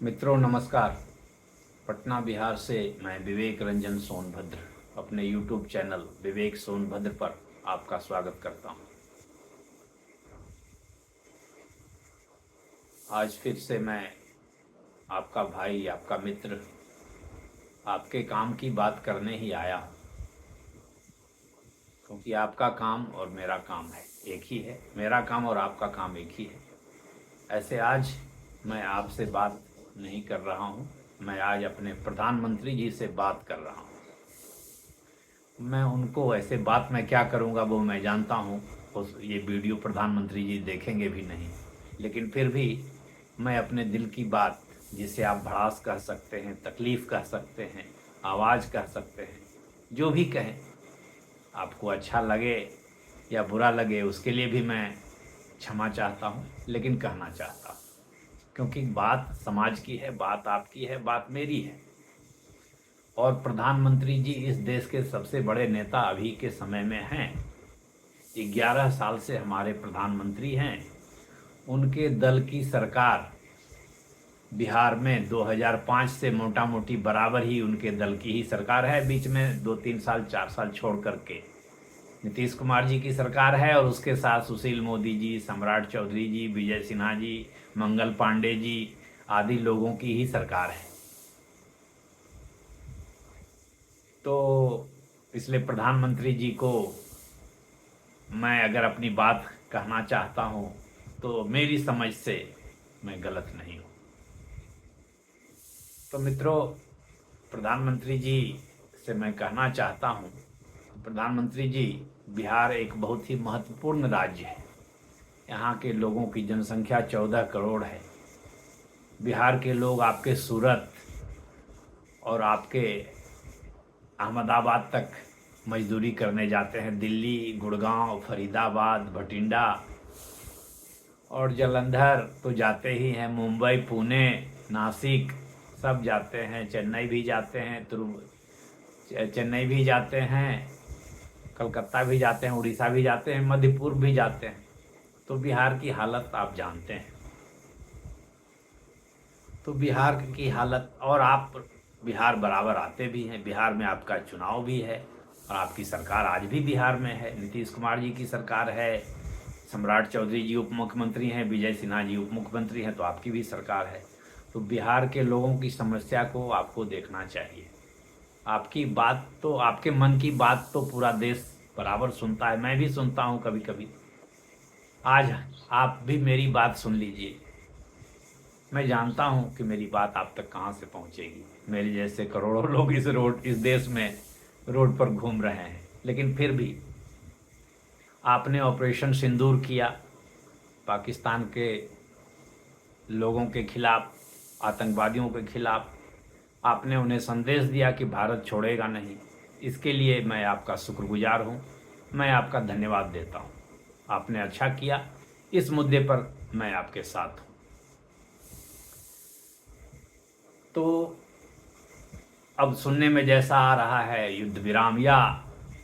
मित्रों नमस्कार। पटना बिहार से मैं विवेक रंजन सोनभद्र अपने YouTube चैनल विवेक सोनभद्र पर आपका स्वागत करता हूं। आज फिर से मैं आपका भाई, आपका मित्र, आपके काम की बात करने ही आया हूं, क्योंकि आपका काम और मेरा काम है एक ही है, मेरा काम और आपका काम एक ही है। ऐसे आज मैं आपसे बात नहीं कर रहा हूं, मैं आज अपने प्रधानमंत्री जी से बात कर रहा हूं। मैं उनको ऐसे बात मैं क्या करूंगा वो मैं जानता हूं। उस ये वीडियो प्रधानमंत्री जी देखेंगे भी नहीं, लेकिन फिर भी मैं अपने दिल की बात, जिसे आप भड़ास कह सकते हैं, तकलीफ़ कह सकते हैं, आवाज़ कह सकते हैं, जो भी कहें, आपको अच्छा लगे या बुरा लगे उसके लिए भी मैं क्षमा चाहता हूं, लेकिन कहना चाहता हूं, क्योंकि बात समाज की है, बात आपकी है, बात मेरी है। और प्रधानमंत्री जी इस देश के सबसे बड़े नेता अभी के समय में हैं। 11 साल से हमारे प्रधानमंत्री हैं। उनके दल की सरकार बिहार में 2005 से मोटा मोटी बराबर ही उनके दल की ही सरकार है। बीच में 2-3 साल 4 साल छोड़ करके नीतीश कुमार जी की सरकार है, और उसके साथ सुशील मोदी जी, सम्राट चौधरी जी, विजय सिन्हा जी, मंगल पांडे जी आदि लोगों की ही सरकार है। तो इसलिए प्रधानमंत्री जी को मैं अगर अपनी बात कहना चाहता हूँ तो मेरी समझ से मैं गलत नहीं हूँ। तो मित्रों, प्रधानमंत्री जी से मैं कहना चाहता हूँ, प्रधानमंत्री जी, बिहार एक बहुत ही महत्वपूर्ण राज्य है। यहाँ के लोगों की जनसंख्या 14 करोड़ है। बिहार के लोग आपके सूरत और आपके अहमदाबाद तक मजदूरी करने जाते हैं, दिल्ली, गुड़गांव, फरीदाबाद, भटिंडा और जालंधर तो जाते ही हैं, मुंबई, पुणे, नासिक सब जाते हैं, चेन्नई भी जाते हैं, चेन्नई भी जाते हैं, कलकत्ता भी जाते हैं, उड़ीसा भी जाते हैं, मध्यपुर भी जाते हैं। तो बिहार की हालत आप जानते हैं। तो बिहार की हालत, और आप बिहार बराबर आते भी हैं, बिहार में आपका चुनाव भी है और आपकी सरकार आज भी बिहार में है। नीतीश कुमार जी की सरकार है, सम्राट चौधरी जी उप मुख्यमंत्री हैं, विजय सिन्हा जी उप मुख्यमंत्री हैं, तो आपकी भी सरकार है। तो बिहार के लोगों की समस्या को आपको देखना चाहिए। आपकी बात तो, आपके मन की बात तो पूरा देश बराबर सुनता है, मैं भी सुनता हूँ कभी कभी। आज आप भी मेरी बात सुन लीजिए। मैं जानता हूँ कि मेरी बात आप तक कहाँ से पहुँचेगी। मेरे जैसे करोड़ों लोग इस देश में रोड पर घूम रहे हैं, लेकिन फिर भी आपने ऑपरेशन सिंदूर किया, पाकिस्तान के लोगों के खिलाफ, आतंकवादियों के खिलाफ आपने उन्हें संदेश दिया कि भारत छोड़ेगा नहीं। इसके लिए मैं आपका शुक्रगुजार हूँ, मैं आपका धन्यवाद देता हूँ। आपने अच्छा किया, इस मुद्दे पर मैं आपके साथ हूँ। तो अब सुनने में जैसा आ रहा है, युद्ध विराम या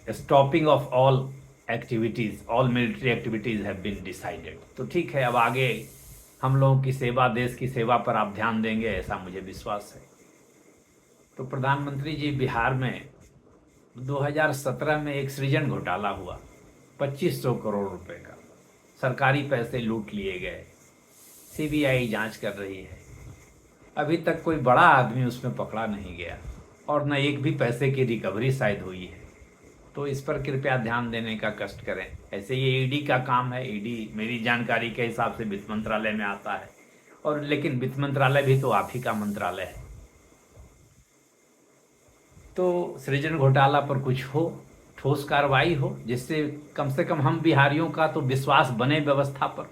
stopping of all activities, all military activities have been decided. तो ठीक है, अब आगे हम लोगों की सेवा, देश की सेवा पर आप ध्यान देंगे, ऐसा मुझे विश्वास है। तो प्रधानमंत्री जी, बिहार में 2017 में एक सृजन घोटाला हुआ, 2500 करोड़ रुपए का, सरकारी पैसे लूट लिए गए। सीबीआई जांच कर रही है, अभी तक कोई बड़ा आदमी उसमें पकड़ा नहीं गया और न एक भी पैसे की रिकवरी शायद हुई है। तो इस पर कृपया ध्यान देने का कष्ट करें। ऐसे ये ईडी का काम है, ईडी मेरी जानकारी के हिसाब से वित्त मंत्रालय में आता है, और लेकिन वित्त मंत्रालय भी तो आप ही का मंत्रालय है। तो सृजन घोटाला पर कुछ हो, ठोस कार्रवाई हो, जिससे कम से कम हम बिहारियों का तो विश्वास बने व्यवस्था पर।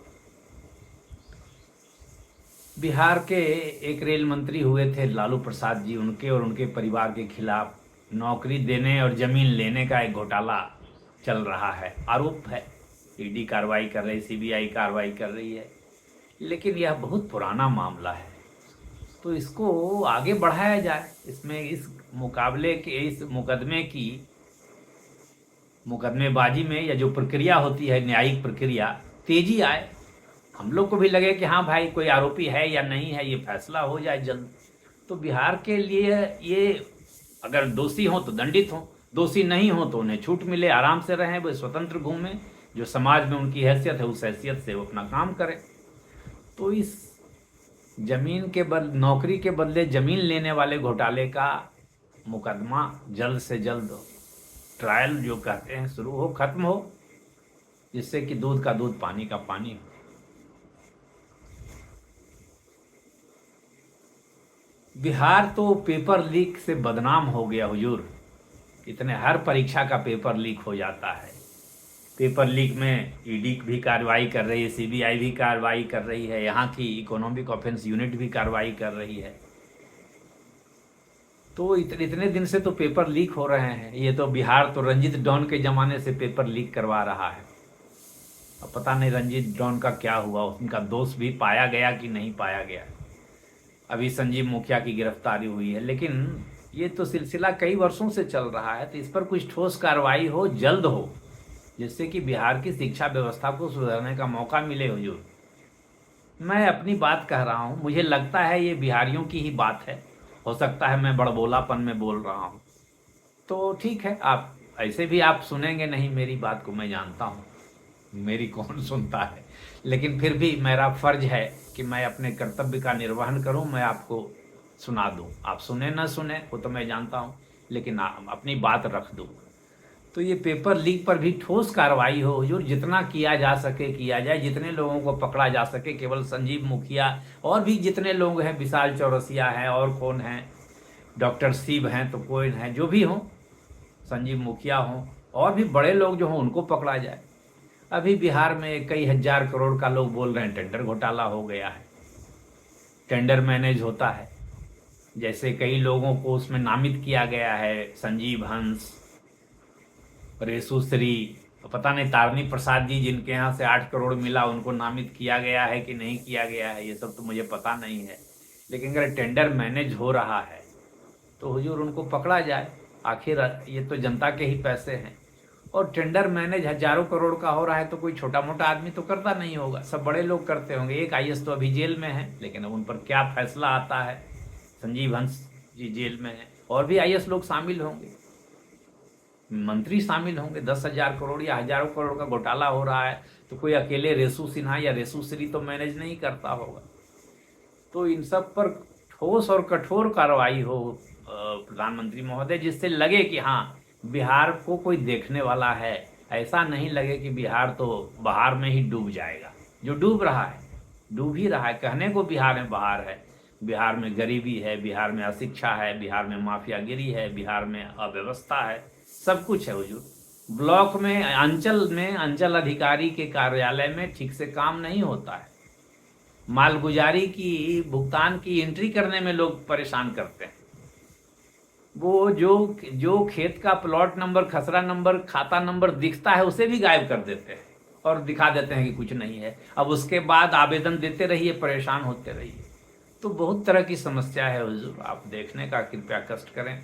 बिहार के एक रेल मंत्री हुए थे लालू प्रसाद जी, उनके और उनके परिवार के खिलाफ नौकरी देने और जमीन लेने का एक घोटाला चल रहा है, आरोप है। ईडी कार्रवाई कर रही, सीबीआई कार्रवाई कर रही है, लेकिन यह बहुत पुराना मामला है, तो इसको आगे बढ़ाया जाए। इसमें इस मुकाबले के, इस मुकदमे की मुकदमेबाजी में, या जो प्रक्रिया होती है न्यायिक प्रक्रिया, तेजी आए। हम लोग को भी लगे कि हाँ भाई कोई आरोपी है या नहीं है, ये फैसला हो जाए जल्द। तो बिहार के लिए ये, अगर दोषी हो तो दंडित हो, दोषी नहीं हो तो उन्हें छूट मिले, आराम से रहें, वो स्वतंत्र घूमें, जो समाज में उनकी हैसियत है उस हैसियत से वो अपना काम करें। तो इस नौकरी के बदले जमीन लेने वाले घोटाले का मुकदमा जल्द से जल्द, ट्रायल जो कहते हैं, शुरू हो, खत्म हो, जिससे कि दूध का दूध पानी का पानी हो। बिहार तो पेपर लीक से बदनाम हो गया हुजूर। इतने हर परीक्षा का पेपर लीक हो जाता है। पेपर लीक में ईडी भी कार्रवाई कर रही है, सीबीआई भी कार्रवाई कर रही है, यहाँ की इकोनॉमिक ऑफेंस यूनिट भी कार्रवाई कर रही है। तो इतने दिन से तो पेपर लीक हो रहे हैं। ये तो बिहार तो रंजीत डॉन के ज़माने से पेपर लीक करवा रहा है। अब पता नहीं रंजीत डॉन का क्या हुआ, उनका दोष भी पाया गया कि नहीं पाया गया। अभी संजीव मुखिया की गिरफ्तारी हुई है, लेकिन ये तो सिलसिला कई वर्षों से चल रहा है। तो इस पर कुछ ठोस कार्रवाई हो, जल्द हो, जिससे कि बिहार की शिक्षा व्यवस्था को सुधारने का मौका मिले हुजूर। मैं अपनी बात कह रहा हूँ, मुझे लगता है ये बिहारियों की ही बात है। हो सकता है मैं बड़बोलापन में बोल रहा हूँ, तो ठीक है, आप ऐसे भी आप सुनेंगे नहीं मेरी बात को, मैं जानता हूँ मेरी कौन सुनता है, लेकिन फिर भी मेरा फर्ज है कि मैं अपने कर्तव्य का निर्वहन करूँ, मैं आपको सुना दूँ। आप सुने ना सुने वो तो मैं जानता हूँ, लेकिन अपनी बात रख दूँ। तो ये पेपर लीक पर भी ठोस कार्रवाई हो हुजूर, जितना किया जा सके किया जाए, जितने लोगों को पकड़ा जा सके। केवल संजीव मुखिया और भी जितने लोग हैं, विशाल चौरसिया हैं, और कौन हैं, डॉक्टर शिव हैं, तो कोई हैं, जो भी हों, संजीव मुखिया हों, और भी बड़े लोग जो हों, उनको पकड़ा जाए। अभी बिहार में कई हजार करोड़ का लोग बोल रहे हैं टेंडर घोटाला हो गया है, टेंडर मैनेज होता है। जैसे कई लोगों को उसमें नामित किया गया है, संजीव हंस, रेसु श्री, पता नहीं तारनी प्रसाद जी जिनके यहाँ से 8 करोड़ मिला, उनको नामित किया गया है कि नहीं किया गया है, ये सब तो मुझे पता नहीं है। लेकिन अगर टेंडर मैनेज हो रहा है तो हुजूर उनको पकड़ा जाए। आखिर ये तो जनता के ही पैसे हैं, और टेंडर मैनेज हजारों करोड़ का हो रहा है तो कोई छोटा मोटा आदमी तो करता नहीं होगा, सब बड़े लोग करते होंगे। एक आईएएस तो अभी जेल में है, लेकिन अब उन पर क्या फैसला आता है। संजीव हंस जी जेल में है, और भी आईएएस लोग शामिल होंगे, मंत्री शामिल होंगे। 10,000 करोड़ या हजारों करोड़ का घोटाला हो रहा है, तो कोई अकेले रेसु सिन्हा या रेसु श्री तो मैनेज नहीं करता होगा। तो इन सब पर ठोस और कठोर कार्रवाई हो प्रधानमंत्री महोदय, जिससे लगे कि हाँ बिहार को कोई देखने वाला है। ऐसा नहीं लगे कि बिहार तो बाहर में ही डूब जाएगा, जो डूब रहा है, डूब ही रहा है। कहने को बिहार में बाहर है, बिहार में गरीबी है, बिहार में अशिक्षा है, बिहार में माफियागिरी है, बिहार में अव्यवस्था है, सब कुछ है हुजूर। ब्लॉक में अंचल अधिकारी के कार्यालय में ठीक से काम नहीं होता है। मालगुजारी की, भुगतान की एंट्री करने में लोग परेशान करते हैं। वो जो खेत का प्लॉट नंबर, खसरा नंबर, खाता नंबर दिखता है, उसे भी गायब कर देते हैं और दिखा देते हैं कि कुछ नहीं है। अब उसके बाद आवेदन देते रहिए, परेशान होते रहिए। तो बहुत तरह की समस्या है हुजूर, आप देखने का कृपया कष्ट करें।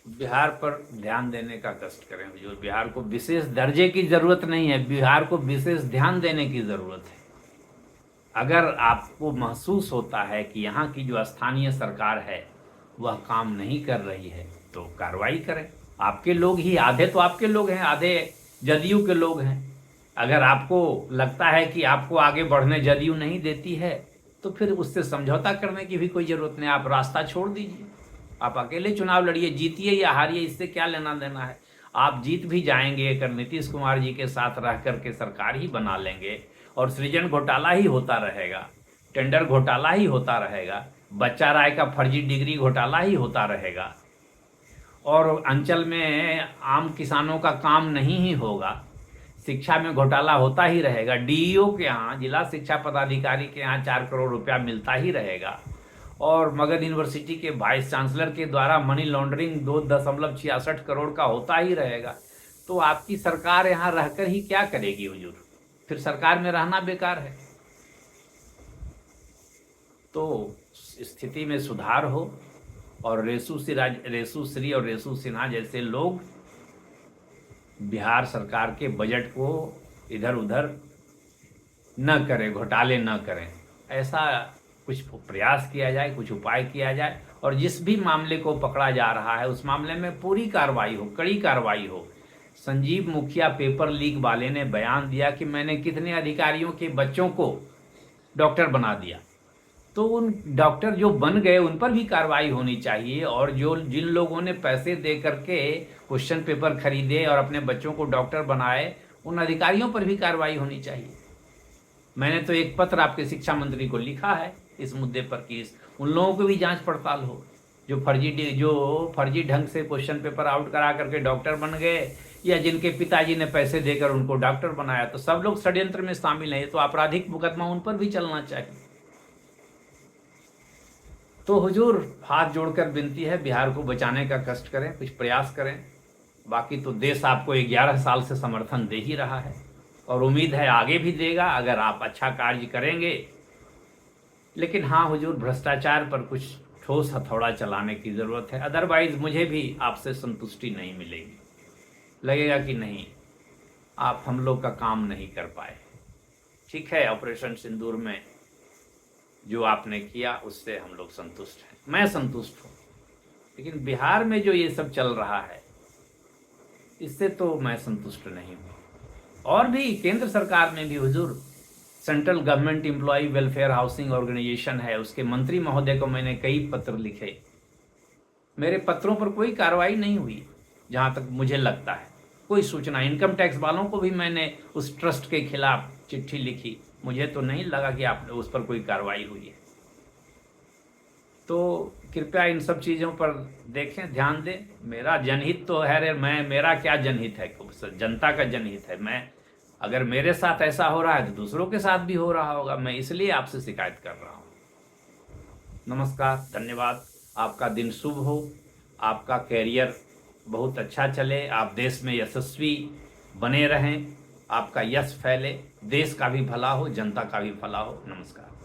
बिहार पर ध्यान देने का कष्ट करें हुजूर। बिहार को विशेष दर्जे की जरूरत नहीं है, बिहार को विशेष ध्यान देने की जरूरत है। अगर आपको महसूस होता है कि यहाँ की जो स्थानीय सरकार है वह काम नहीं कर रही है, तो कार्रवाई करें। आपके लोग ही, आधे तो आपके लोग हैं, आधे जदयू के लोग हैं। अगर आपको लगता है कि आपको आगे बढ़ने जदयू नहीं देती है, तो फिर उससे समझौता करने की भी कोई जरूरत नहीं, आप रास्ता छोड़ दीजिए। आप अकेले चुनाव लड़िए, जीतिए या हारिए, इससे क्या लेना देना है। आप जीत भी जाएंगे अगर नीतीश कुमार जी के साथ रह करके सरकार ही बना लेंगे, और सृजन घोटाला ही होता रहेगा, टेंडर घोटाला ही होता रहेगा, बच्चा राय का फर्जी डिग्री घोटाला ही होता रहेगा, और अंचल में आम किसानों का काम नहीं ही होगा, शिक्षा में घोटाला होता ही रहेगा, डीईओ के यहाँ, जिला शिक्षा पदाधिकारी के यहाँ 4 करोड़ रुपया मिलता ही रहेगा, और मगध यूनिवर्सिटी के वाइस चांसलर के द्वारा मनी लॉन्ड्रिंग 2.66 करोड़ का होता ही रहेगा। तो आपकी सरकार यहाँ रहकर ही क्या करेगी हुजूर, फिर सरकार में रहना बेकार है। तो स्थिति में सुधार हो, और रेसू श्री और रेसू सिन्हा जैसे लोग बिहार सरकार के बजट को इधर उधर न करें, घोटाले न करें। ऐसा कुछ प्रयास किया जाए, कुछ उपाय किया जाए, और जिस भी मामले को पकड़ा जा रहा है उस मामले में पूरी कार्रवाई हो, कड़ी कार्रवाई हो। संजीव मुखिया पेपर लीक वाले ने बयान दिया कि मैंने कितने अधिकारियों के बच्चों को डॉक्टर बना दिया, तो उन डॉक्टर जो बन गए उन पर भी कार्रवाई होनी चाहिए, और जिन लोगों ने पैसे दे करके क्वेश्चन पेपर खरीदे और अपने बच्चों को डॉक्टर बनाए उन अधिकारियों पर भी कार्रवाई होनी चाहिए। मैंने तो एक पत्र आपके शिक्षा मंत्री को लिखा है इस मुद्दे पर कि उन लोगों को भी जांच पड़ताल हो जो फर्जी ढंग से क्वेश्चन पेपर आउट करा करके डॉक्टर बन गए, या जिनके पिताजी ने पैसे देकर उनको डॉक्टर बनाया। तो सब लोग षड्यंत्र में शामिल हैं, तो आपराधिक मुकदमा उन पर भी चलना चाहिए। तो हुजूर हाथ जोड़कर विनती है, बिहार को बचाने का कष्ट करें, कुछ प्रयास करें। बाकी तो देश आपको 11 साल से समर्थन दे ही रहा है और उम्मीद है आगे भी देगा अगर आप अच्छा कार्य करेंगे। लेकिन हाँ हुजूर, भ्रष्टाचार पर कुछ ठोस हथौड़ा चलाने की ज़रूरत है, अदरवाइज मुझे भी आपसे संतुष्टि नहीं मिलेगी। लगेगा कि नहीं, आप हम लोग का काम नहीं कर पाए। ठीक है, ऑपरेशन सिंदूर में जो आपने किया उससे हम लोग संतुष्ट हैं, मैं संतुष्ट हूँ। लेकिन बिहार में जो ये सब चल रहा है इससे तो मैं संतुष्ट नहीं हूँ। और भी केंद्र सरकार में भी हुजूर central government employ welfare housing organisation है, उसके मंत्री महोदय को मैंने कई पत्र लिखे, मेरे पत्रों पर कोई कार्रवाई नहीं हुई जहाँ तक मुझे लगता है, कोई सूचना। इनकम टैक्स वालों को भी मैंने उस ट्रस्ट के खिलाफ चिट्ठी लिखी, मुझे तो नहीं लगा कि आपने उस पर कोई कार्रवाई हुई है। तो कृपया इन सब चीज़ों पर देखें, ध्यान दें। मेरा जनहित तो है रे, मेरा क्या जनहित है, जनता का जनहित है। मैं अगर मेरे साथ ऐसा हो रहा है तो दूसरों के साथ भी हो रहा होगा, मैं इसलिए आपसे शिकायत कर रहा हूँ। नमस्कार, धन्यवाद। आपका दिन शुभ हो, आपका कैरियर बहुत अच्छा चले, आप देश में यशस्वी बने रहें, आपका यश फैले, देश का भी भला हो, जनता का भी भला हो। नमस्कार।